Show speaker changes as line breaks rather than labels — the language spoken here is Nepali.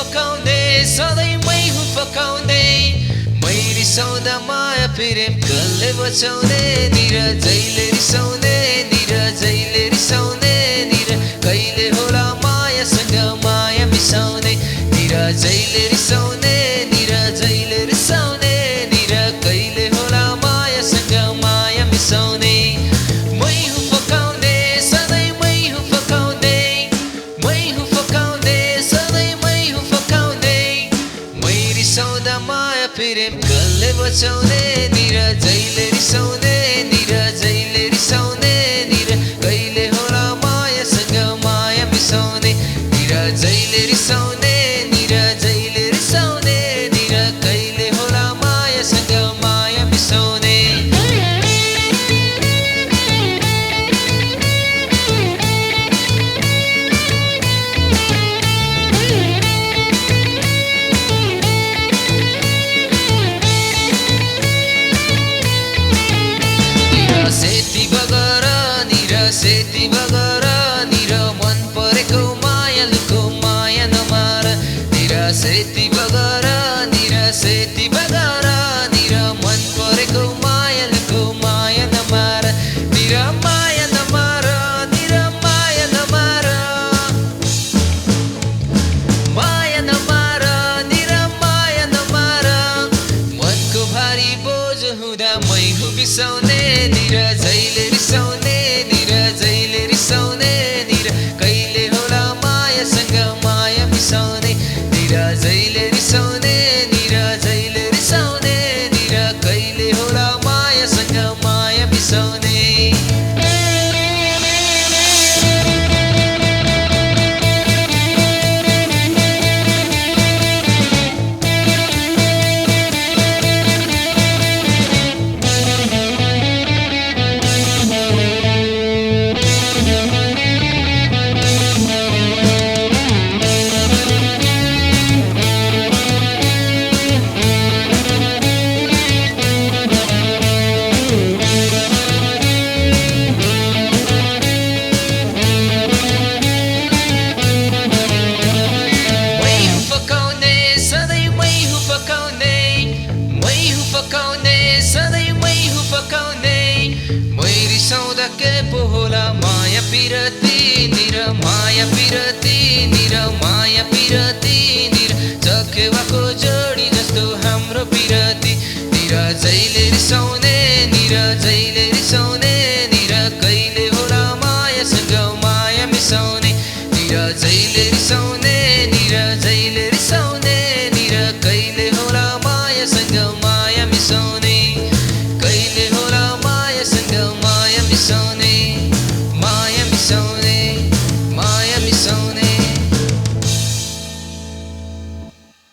फकाउने सधैँ मै हुँ फकाउने मै रिसाउँदा माया प्रेम कसले बचाउने निर जहिले रिसाउने निर जहिले रिसाउने निर कहिले होला मायासँग माया मिसाउने निर जहिले रिसाउने निर जहिले रिसाउने निर कहिले होला मायासँग माया मिसाउने मै हुँ फकाउने सधैँ मै हुँ फकाउने मै हुँ फकाउने सधैँ मै हुँ फकाउने मै रिसाउँदा माया प्रेम कसले बचाउने निर जहिले रिसाउने निर जहिले रिसाउने निर कहिले होला मायासँग माया मिसाउने निर जहिले रिसाउने निर जहिले रिसाउने निर कहिले होला मायासँग माया मिसाउने सेती बगर सेती बगर निर मन परेको माया लुको माया नमार निर सेती बगर सेती बगर निर मन परेको माया लुको माया नमार निर माया नमार निर माया नमार माया नमार निर माया नमार मनको भारी बोझ हुँदा मै हुँ बिसाउने निर जहिले रिसाउने निर जहिले रिसाउने निर कहिले होला मायासँग माया मिसाउने निर जहिले रिसाउने निर जहिले रिसाउने निर कहिले होला मायासँग माया मिसाउने सधैँ मै हुँ फकाउने मै रिसाउँदा के पो होला माया पिरती निर माया पिरती